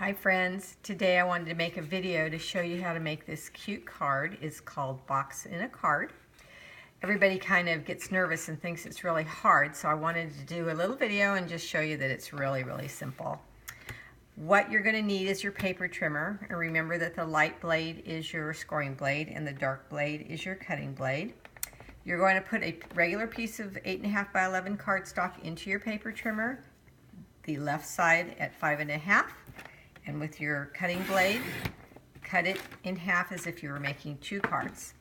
Hi friends, today I wanted to make a video to show you how to make this cute card. It's called Box in a Card. Everybody kind of gets nervous and thinks it's really hard, so I wanted to do a little video and just show you that it's really simple. What you're going to need is your paper trimmer, and remember that the light blade is your scoring blade and the dark blade is your cutting blade. You're going to put a regular piece of 8.5 by 11 cardstock into your paper trimmer, the left side at 5.5. And with your cutting blade, cut it in half as if you were making 2 cards.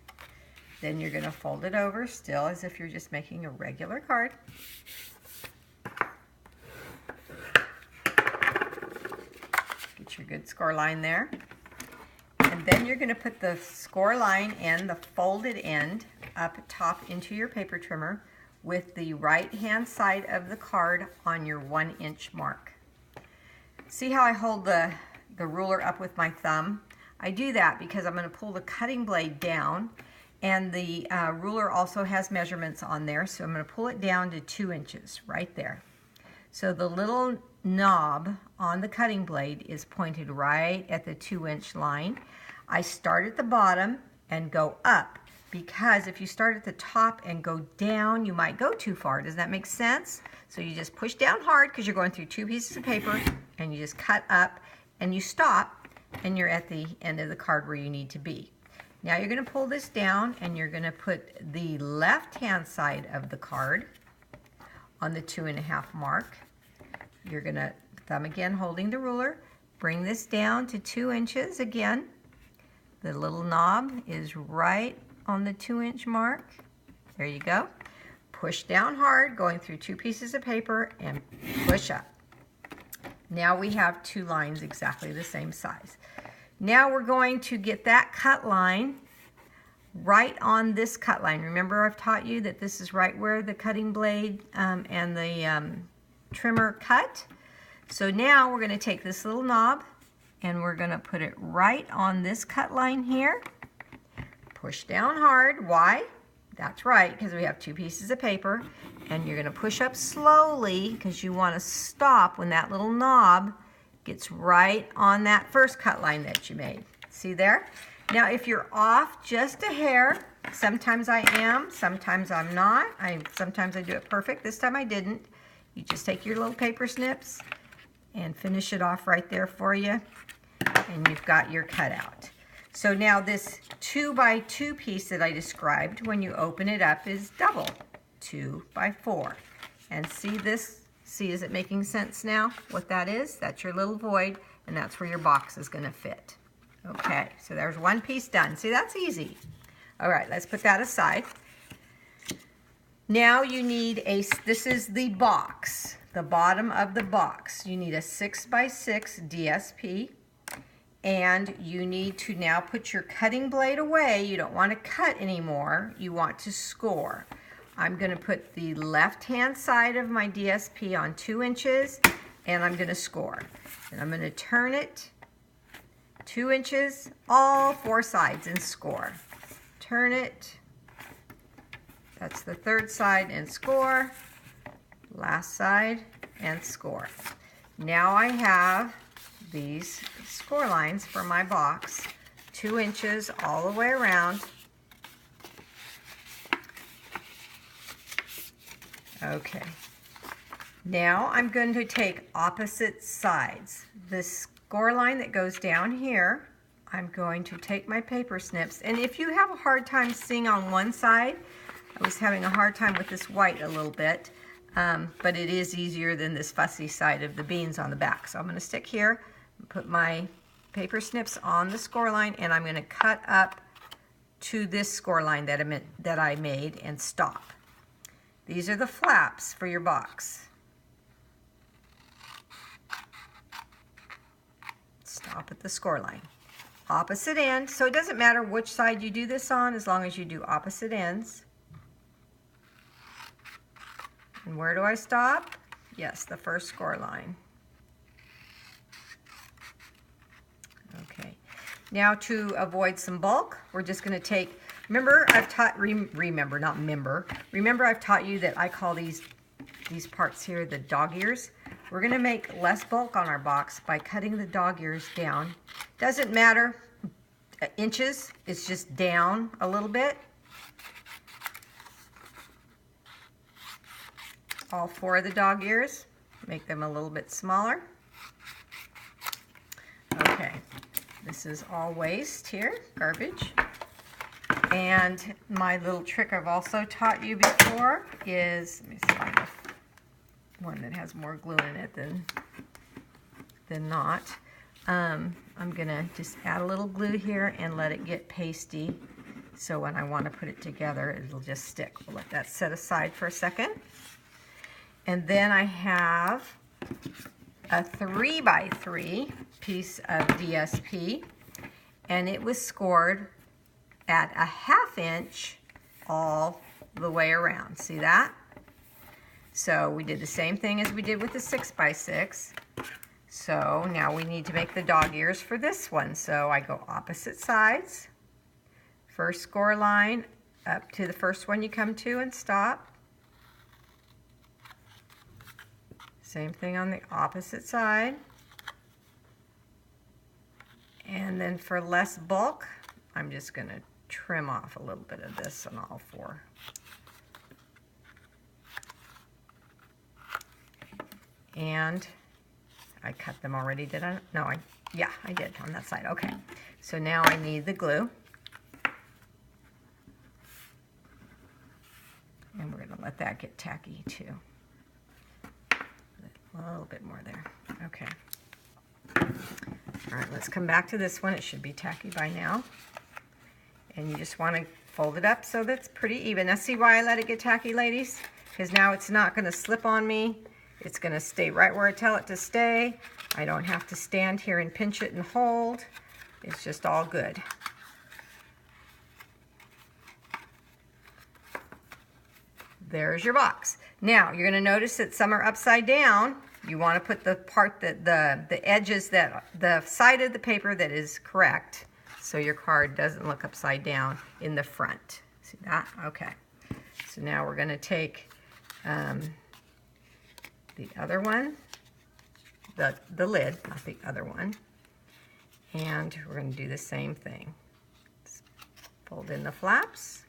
Then you're going to fold it over still as if you're just making a regular card. Get your good score line there. And then you're going to put the score line and the folded end up top into your paper trimmer with the right hand side of the card on your 1-inch mark. See how I hold the ruler up with my thumb? I do that because I'm going to pull the cutting blade down, and the ruler also has measurements on there, so I'm going to pull it down to 2 inches right there. So the little knob on the cutting blade is pointed right at the 2-inch line. I start at the bottom and go up, because if you start at the top and go down, you might go too far. Does that make sense? So you just push down hard because you're going through 2 pieces of paper, and you just cut up and you stop, and you're at the end of the card where you need to be. Now you're going to pull this down, and you're going to put the left hand side of the card on the 2.5 mark. You're going to thumb again holding the ruler, bring this down to 2 inches again. The little knob is right on the 2-inch mark. There you go. Push down hard, going through 2 pieces of paper, and push up. Now we have 2 lines exactly the same size. Now we're going to get that cut line right on this cut line. Remember, I've taught you that this is right where the cutting blade and the trimmer cut. So now we're going to take this little knob and we're going to put it right on this cut line here. Push down hard. Why? That's right, because we have 2 pieces of paper, and you're going to push up slowly because you want to stop when that little knob gets right on that first cut line that you made. See there? Now if you're off just a hair, sometimes I am, sometimes I'm not. Sometimes I do it perfect. This time I didn't. You just take your little paper snips and finish it off right there for you, and you've got your cutout. So now this 2 by 2 piece that I described, when you open it up, is double, 2 by 4. And see this? See, is it making sense now what that is? That's your little void, and that's where your box is going to fit. Okay, so there's 1 piece done. See, that's easy. All right, let's put that aside. Now you need this is the box, the bottom of the box. You need a 6 by 6 DSP. And you need to now put your cutting blade away. You don't want to cut anymore. You want to score. I'm going to put the left-hand side of my DSP on 2 inches, and I'm going to score. And I'm going to turn it 2 inches, all 4 sides, and score. Turn it. That's the 3rd side, and score. Last side, and score. Now I have these score lines for my box, 2 inches all the way around. Okay, now I'm going to take opposite sides. The score line that goes down here, I'm going to take my paper snips, and if you have a hard time seeing on one side, I was having a hard time with this white a little bit, but it is easier than this fussy side of the beans on the back. So I'm going to stick here, put my paper snips on the score line, and I'm going to cut up to this score line that I made and stop. These are the flaps for your box. Stop at the score line. Opposite end, so it doesn't matter which side you do this on as long as you do opposite ends. And where do I stop? Yes, the first score line. Okay, now to avoid some bulk, we're just going to take, remember I've taught you that I call these parts here the dog ears. We're going to make less bulk on our box by cutting the dog ears down. Doesn't matter inches, it's just down a little bit. All 4 of the dog ears, make them a little bit smaller. Okay, this is all waste here, garbage. And my little trick I've also taught you before is, let me find one that has more glue in it than not. I'm gonna just add a little glue here and let it get pasty, so when I want to put it together, it'll just stick. We'll let that set aside for a second. And then I have a 3x3 piece of DSP, and it was scored at a 1/2 inch all the way around. See that? So we did the same thing as we did with the 6x6. So now we need to make the dog ears for this one. So I go opposite sides. First score line up to the first one you come to and stop. Same thing on the opposite side. And then for less bulk, I'm just going to trim off a little bit of this on all 4. And I cut them already, did I? No, yeah, I did on that side. Okay, so now I need the glue. And we're going to let that get tacky too. A little bit more there. Okay. All right, let's come back to this one. It should be tacky by now. And you just want to fold it up so that's pretty even. Now see why I let it get tacky, ladies? Because now it's not going to slip on me. It's going to stay right where I tell it to stay. I don't have to stand here and pinch it and hold. It's just all good. There's your box. Now you're going to notice that some are upside down. You want to put the part that the edges, that the side of the paper that is correct, so your card doesn't look upside down in the front. See that? Okay. So now we're going to take the other one, the lid, not the other one, and we're going to do the same thing. Let's fold in the flaps.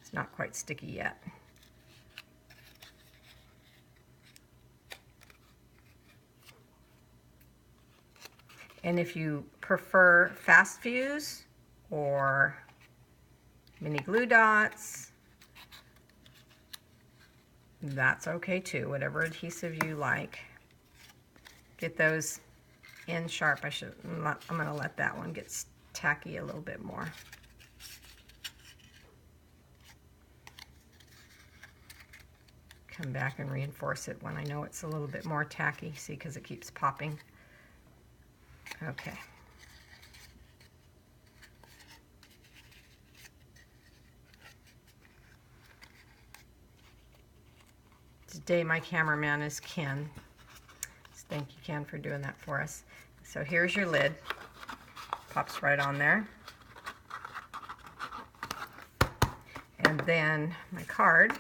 It's not quite sticky yet. And if you prefer fast fuse or mini glue dots, that's okay too, whatever adhesive you like. Get those in sharp. I'm going to let that one get tacky a little bit more. Come back and reinforce it when I know it's a little bit more tacky, see, because it keeps popping. Okay. Today my cameraman is Ken. So thank you, Ken, for doing that for us. So here's your lid. Pops right on there. And then my card.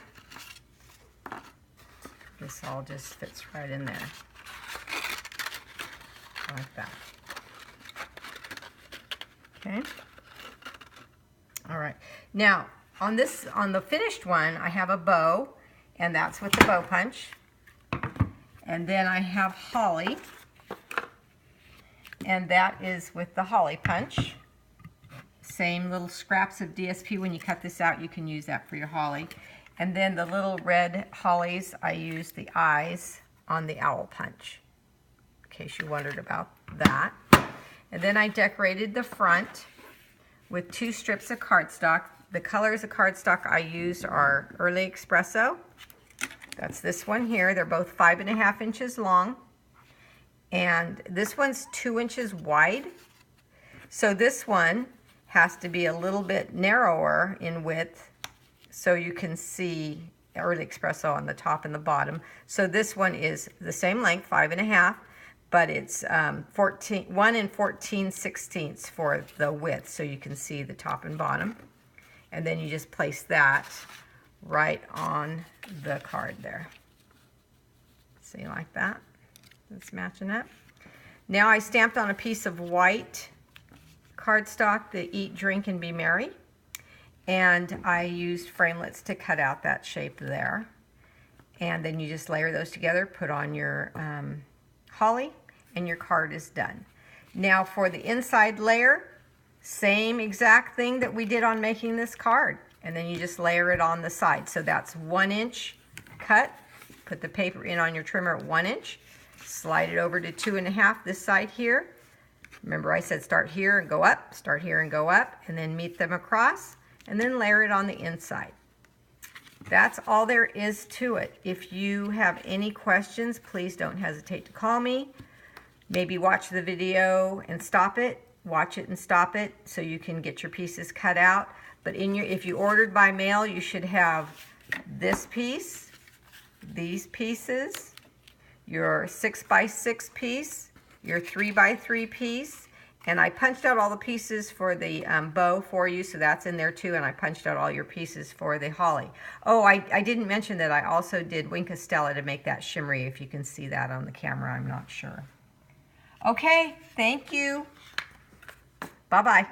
This all just fits right in there. Like that. Okay. All right. Now, on the finished one, I have a bow, and that's with the bow punch. And then I have holly, and that is with the holly punch. Same little scraps of DSP. When you cut this out, you can use that for your holly. And then the little red hollies, I use the eyes on the owl punch, in case you wondered about that. And then I decorated the front with 2 strips of cardstock. The colors of cardstock I used are Early Espresso. That's this one here. They're both 5.5 inches long. And this one's 2 inches wide. So this one has to be a little bit narrower in width so you can see Early Espresso on the top and the bottom. So this one is the same length, 5.5, but it's 1 14/16 for the width, so you can see the top and bottom. And then you just place that right on the card there. See, like that? It's matching up. Now I stamped on a piece of white cardstock, the Eat, Drink, and Be Merry. And I used framelits to cut out that shape there. And then you just layer those together, put on your holly, and your card is done. Now for the inside layer, same exact thing that we did on making this card. And then you just layer it on the side. So that's 1 inch cut. Put the paper in on your trimmer at 1 inch. Slide it over to 2.5 this side here. Remember I said start here and go up, start here and go up, and then meet them across, and then layer it on the inside. That's all there is to it. If you have any questions, please don't hesitate to call me. Maybe watch the video and stop it. Watch it and stop it so you can get your pieces cut out. But if you ordered by mail, you should have this piece, these pieces, your 6x6 piece, your 3x3 piece, and I punched out all the pieces for the bow for you, so that's in there too, and I punched out all your pieces for the holly. Oh, I didn't mention that I also did Wink of Stella to make that shimmery, if you can see that on the camera, I'm not sure. Okay, thank you. Bye-bye.